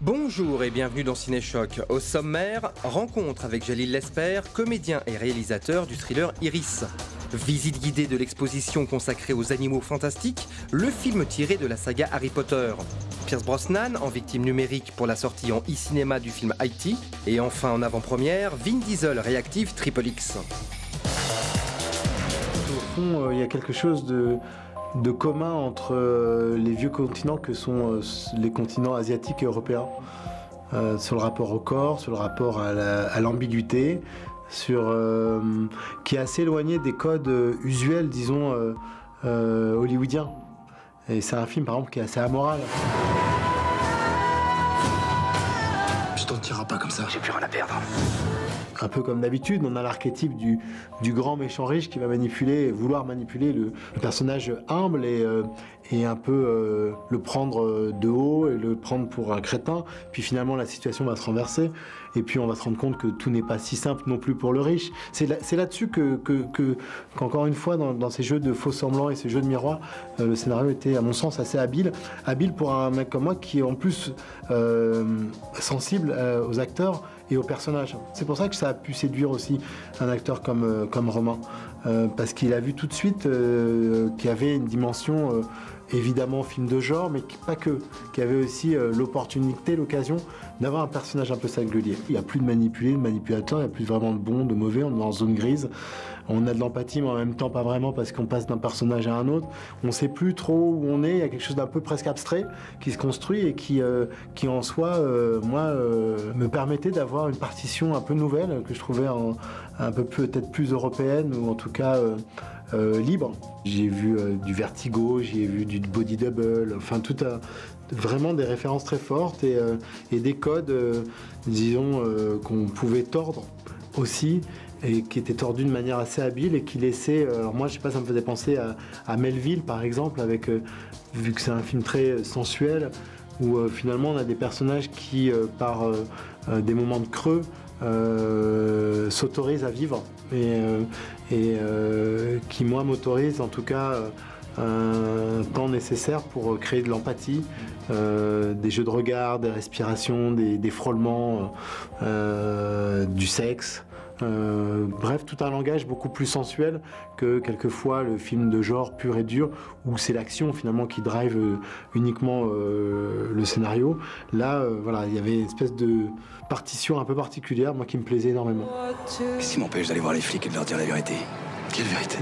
Bonjour et bienvenue dans Cinéchoc. Au sommaire, rencontre avec Jalil Lesper, comédien et réalisateur du thriller Iris. Visite guidée de l'exposition consacrée aux animaux fantastiques, le film tiré de la saga Harry Potter. Pierce Brosnan en victime numérique pour la sortie en e-cinéma du film E.T. Et enfin en avant-première, Vin Diesel réactive Triple X. Au fond, il y a quelque chose de commun entre les vieux continents que sont les continents asiatiques et européens, sur le rapport au corps, sur le rapport à l'ambiguïté, qui est assez éloigné des codes usuels, disons, hollywoodiens. Et c'est un film, par exemple, qui est assez amoral. Tu t'en tireras pas comme ça. J'ai plus rien à perdre. Un peu comme d'habitude, on a l'archétype du grand méchant riche qui va vouloir manipuler le personnage humble et un peu le prendre de haut et le prendre pour un crétin. Puis finalement, la situation va se renverser. Et puis on va se rendre compte que tout n'est pas si simple non plus pour le riche. C'est là-dessus qu'encore une fois, dans ces jeux de faux semblants et ces jeux de miroirs, le scénario était, à mon sens, assez habile. Habile pour un mec comme moi qui est en plus sensible aux acteurs et aux personnages. C'est pour ça que ça a pu séduire aussi un acteur comme Romain, parce qu'il a vu tout de suite qu'il y avait une dimension évidemment film de genre, mais pas que, qu'il y avait aussi l'opportunité, l'occasion d'avoir un personnage un peu singulier. Il n'y a plus de manipulateur, il n'y a plus vraiment de bon, de mauvais, on est en zone grise. On a de l'empathie, mais en même temps pas vraiment, parce qu'on passe d'un personnage à un autre. On ne sait plus trop où on est, il y a quelque chose d'un peu presque abstrait qui se construit et qui en soi, me permettait d'avoir une partition un peu nouvelle, que je trouvais un peu peut-être plus européenne, ou en tout cas libre. J'ai vu du Vertigo, j'ai vu du Body Double, enfin vraiment des références très fortes et des codes, disons, qu'on pouvait tordre aussi, et qui étaient tordus de manière assez habile et qui laissaient... alors moi, je sais pas, ça me faisait penser à Melville, par exemple, avec, vu que c'est un film très sensuel, où finalement on a des personnages qui, par des moments de creux, s'autorisent à vivre et qui, moi, m'autorisent en tout cas un temps nécessaire pour créer de l'empathie, des jeux de regard, des respirations, des frôlements, du sexe. Bref, tout un langage beaucoup plus sensuel que quelquefois le film de genre pur et dur, où c'est l'action finalement qui drive uniquement le scénario. Là, voilà, il y avait une espèce de partition un peu particulière, moi, qui me plaisait énormément. Qu'est-ce qui m'empêche d'aller voir les flics et de leur dire la vérité? Quelle vérité?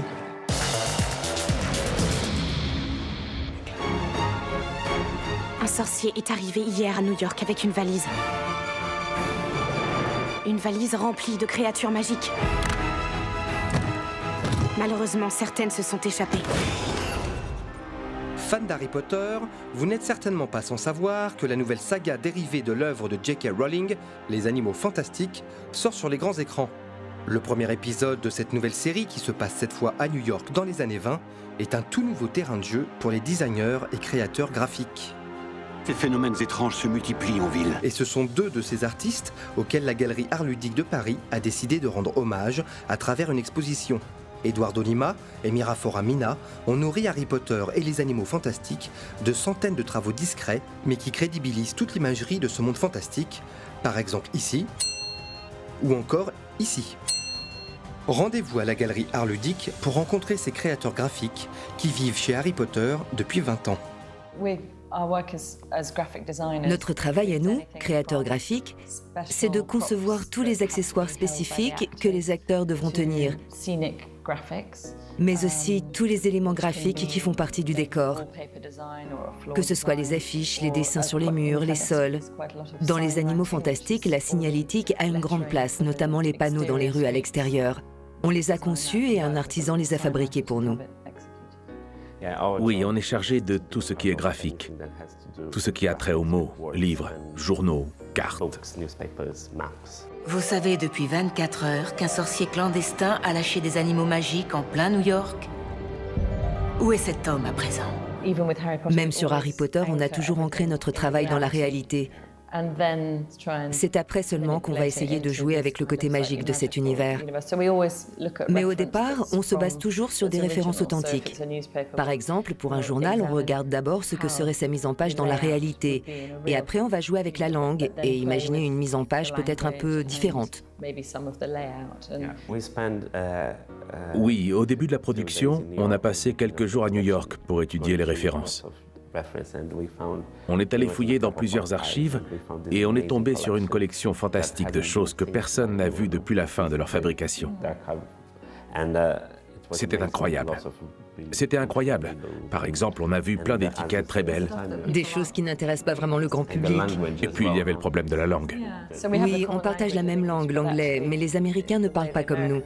Un sorcier est arrivé hier à New York avec une valise. Une valise remplie de créatures magiques. Malheureusement, certaines se sont échappées. Fan d'Harry Potter, vous n'êtes certainement pas sans savoir que la nouvelle saga dérivée de l'œuvre de J.K. Rowling, Les Animaux Fantastiques, sort sur les grands écrans. Le premier épisode de cette nouvelle série, qui se passe cette fois à New York dans les années 20, est un tout nouveau terrain de jeu pour les designers et créateurs graphiques. Ces phénomènes étranges se multiplient en ville. Et ce sont deux de ces artistes auxquels la Galerie Art Ludique de Paris a décidé de rendre hommage à travers une exposition. Eduardo Lima et Mirafora Mina ont nourri Harry Potter et les animaux fantastiques de centaines de travaux discrets, mais qui crédibilisent toute l'imagerie de ce monde fantastique, par exemple ici, ou encore ici. Rendez-vous à la Galerie Art Ludique pour rencontrer ces créateurs graphiques qui vivent chez Harry Potter depuis 20 ans. Notre travail à nous, créateurs graphiques, c'est de concevoir tous les accessoires spécifiques que les acteurs devront tenir, mais aussi tous les éléments graphiques qui font partie du décor, que ce soit les affiches, les dessins sur les murs, les sols. Dans les animaux fantastiques, la signalétique a une grande place, notamment les panneaux dans les rues à l'extérieur. On les a conçus et un artisan les a fabriqués pour nous. Oui, on est chargé de tout ce qui est graphique, tout ce qui a trait aux mots, livres, journaux, cartes. Vous savez depuis 24 heures qu'un sorcier clandestin a lâché des animaux magiques en plein New York? Où est cet homme à présent? Même sur Harry Potter, on a toujours ancré notre travail dans la réalité. C'est après seulement qu'on va essayer de jouer avec le côté magique de cet univers. Mais au départ, on se base toujours sur des références authentiques. Par exemple, pour un journal, on regarde d'abord ce que serait sa mise en page dans la réalité. Et après, on va jouer avec la langue et imaginer une mise en page peut-être un peu différente. Oui, au début de la production, on a passé quelques jours à New York pour étudier les références. On est allé fouiller dans plusieurs archives et on est tombé sur une collection fantastique de choses que personne n'a vues depuis la fin de leur fabrication. C'était incroyable. C'était incroyable. Par exemple, on a vu plein d'étiquettes très belles. Des choses qui n'intéressent pas vraiment le grand public. Et puis, il y avait le problème de la langue. Oui, on partage la même langue, l'anglais, mais les Américains ne parlent pas comme nous.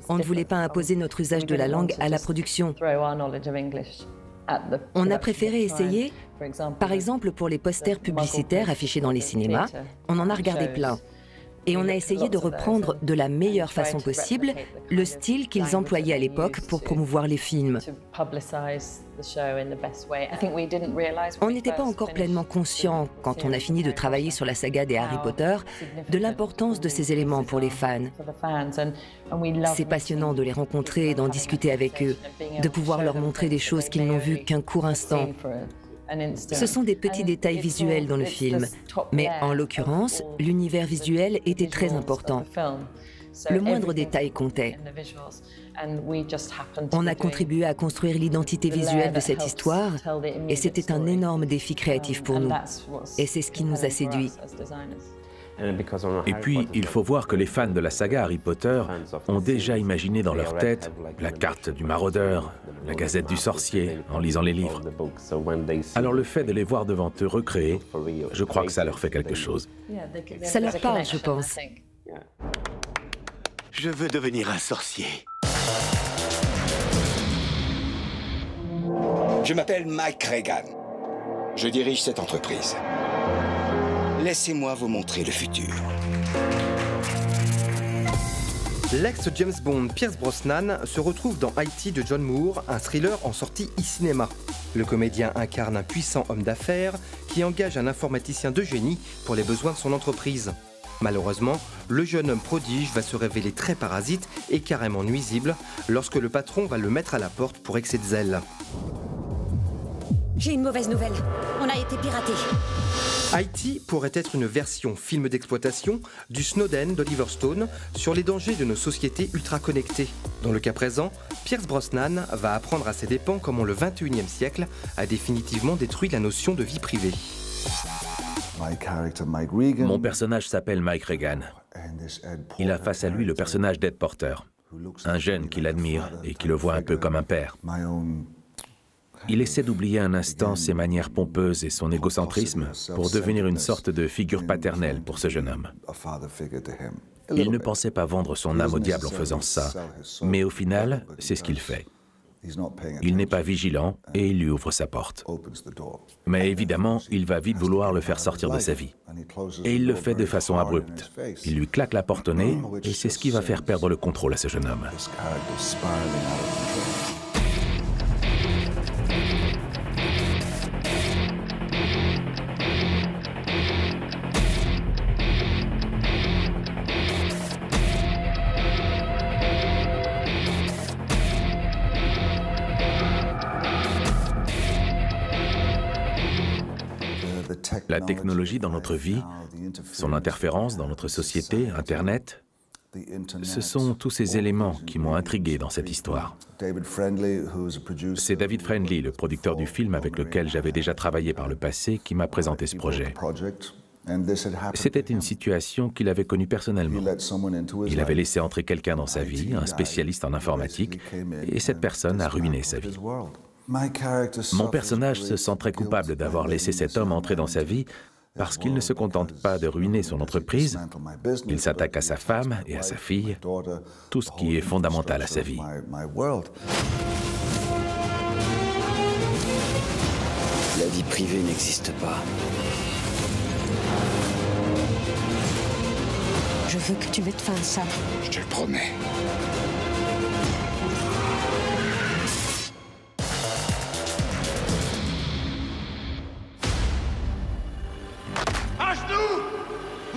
On ne voulait pas imposer notre usage de la langue à la production. On a préféré essayer, par exemple pour les posters publicitaires affichés dans les cinémas, on en a regardé plein. Et on a essayé de reprendre de la meilleure façon possible le style qu'ils employaient à l'époque pour promouvoir les films. On n'était pas encore pleinement conscient, quand on a fini de travailler sur la saga des Harry Potter, de l'importance de ces éléments pour les fans. C'est passionnant de les rencontrer et d'en discuter avec eux, de pouvoir leur montrer des choses qu'ils n'ont vues qu'un court instant. Ce sont des petits détails visuels dans le film, mais en l'occurrence, l'univers visuel était très important. Le moindre détail comptait. On a contribué à construire l'identité visuelle de cette histoire, et c'était un énorme défi créatif pour nous. Et c'est ce qui nous a séduits. Et puis, il faut voir que les fans de la saga Harry Potter ont déjà imaginé dans leur tête la carte du maraudeur, la gazette du sorcier, en lisant les livres. Alors le fait de les voir devant eux recréés, je crois que ça leur fait quelque chose. Ça leur parle, je pense. Je veux devenir un sorcier. Je m'appelle Mike Regan. Je dirige cette entreprise. Laissez-moi vous montrer le futur. L'ex-James Bond Pierce Brosnan se retrouve dans Haïti de John Moore, un thriller en sortie e-cinéma. Le comédien incarne un puissant homme d'affaires qui engage un informaticien de génie pour les besoins de son entreprise. Malheureusement, le jeune homme prodige va se révéler très parasite et carrément nuisible lorsque le patron va le mettre à la porte pour excès de zèle. J'ai une mauvaise nouvelle. On a été piraté. Haïti pourrait être une version film d'exploitation du Snowden d'Oliver Stone sur les dangers de nos sociétés ultra connectées. Dans le cas présent, Pierce Brosnan va apprendre à ses dépens comment le 21e siècle a définitivement détruit la notion de vie privée. Mon personnage s'appelle Mike Regan. Il a face à lui le personnage d'Ed Porter, un jeune qui l'admire et qui le voit un peu comme un père. Il essaie d'oublier un instant ses manières pompeuses et son égocentrisme pour devenir une sorte de figure paternelle pour ce jeune homme. Il ne pensait pas vendre son âme au diable en faisant ça, mais au final, c'est ce qu'il fait. Il n'est pas vigilant et il lui ouvre sa porte. Mais évidemment, il va vite vouloir le faire sortir de sa vie. Et il le fait de façon abrupte. Il lui claque la porte au nez et c'est ce qui va faire perdre le contrôle à ce jeune homme. La technologie dans notre vie, son interférence dans notre société, Internet, ce sont tous ces éléments qui m'ont intrigué dans cette histoire. C'est David Friendly, le producteur du film avec lequel j'avais déjà travaillé par le passé, qui m'a présenté ce projet. C'était une situation qu'il avait connue personnellement. Il avait laissé entrer quelqu'un dans sa vie, un spécialiste en informatique, et cette personne a ruiné sa vie. Mon personnage se sent très coupable d'avoir laissé cet homme entrer dans sa vie parce qu'il ne se contente pas de ruiner son entreprise, il s'attaque à sa femme et à sa fille, tout ce qui est fondamental à sa vie. La vie privée n'existe pas. Je veux que tu mettes fin à ça. Je te le promets.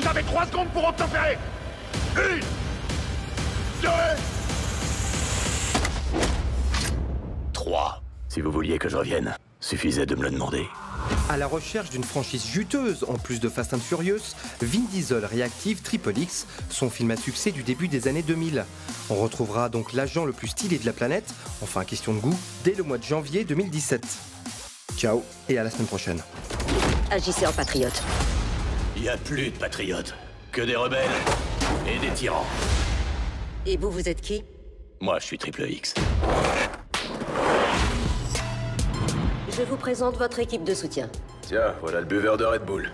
Vous avez 3 secondes pour obtempérer. 1, 2, 3. Si vous vouliez que je revienne, suffisait de me le demander. À la recherche d'une franchise juteuse, en plus de Fast and Furious, Vin Diesel réactive Triple X, son film à succès du début des années 2000. On retrouvera donc l'agent le plus stylé de la planète, enfin question de goût, dès le mois de janvier 2017. Ciao et à la semaine prochaine. Agissez en patriote. Il n'y a plus de patriotes, que des rebelles et des tyrans. Et vous êtes qui? Moi, je suis Triple X. Je vous présente votre équipe de soutien. Tiens, voilà le buveur de Red Bull.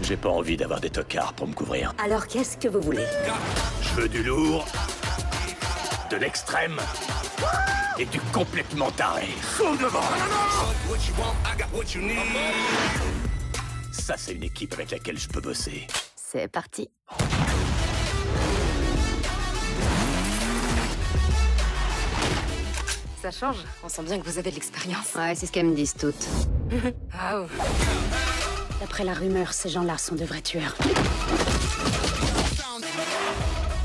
J'ai pas envie d'avoir des tocards pour me couvrir. Alors qu'est-ce que vous voulez? Je veux du lourd, de l'extrême et du complètement taré. Faux devant. Ça, c'est une équipe avec laquelle je peux bosser. C'est parti. Ça change. On sent bien que vous avez de l'expérience. Ouais, c'est ce qu'elles me disent toutes. Ah oh. D'après la rumeur, ces gens-là sont de vrais tueurs.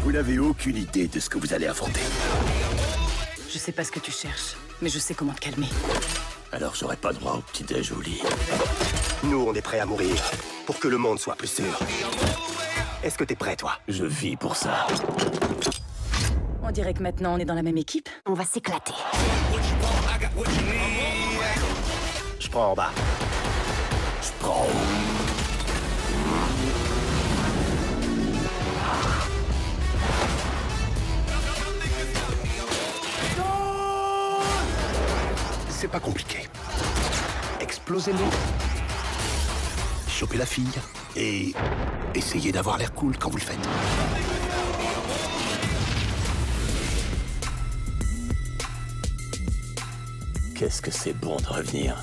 Vous n'avez aucune idée de ce que vous allez affronter. Je sais pas ce que tu cherches, mais je sais comment te calmer. Alors j'aurai pas droit au petit-déj au lit. Nous, on est prêts à mourir pour que le monde soit plus sûr. Est-ce que t'es prêt, toi? Je vis pour ça. On dirait que maintenant on est dans la même équipe. On va s'éclater. Je prends en bas. Je prends. C'est pas compliqué. Explosez-le. Chopez la fille. Et essayez d'avoir l'air cool quand vous le faites. Qu'est-ce que c'est bon de revenir.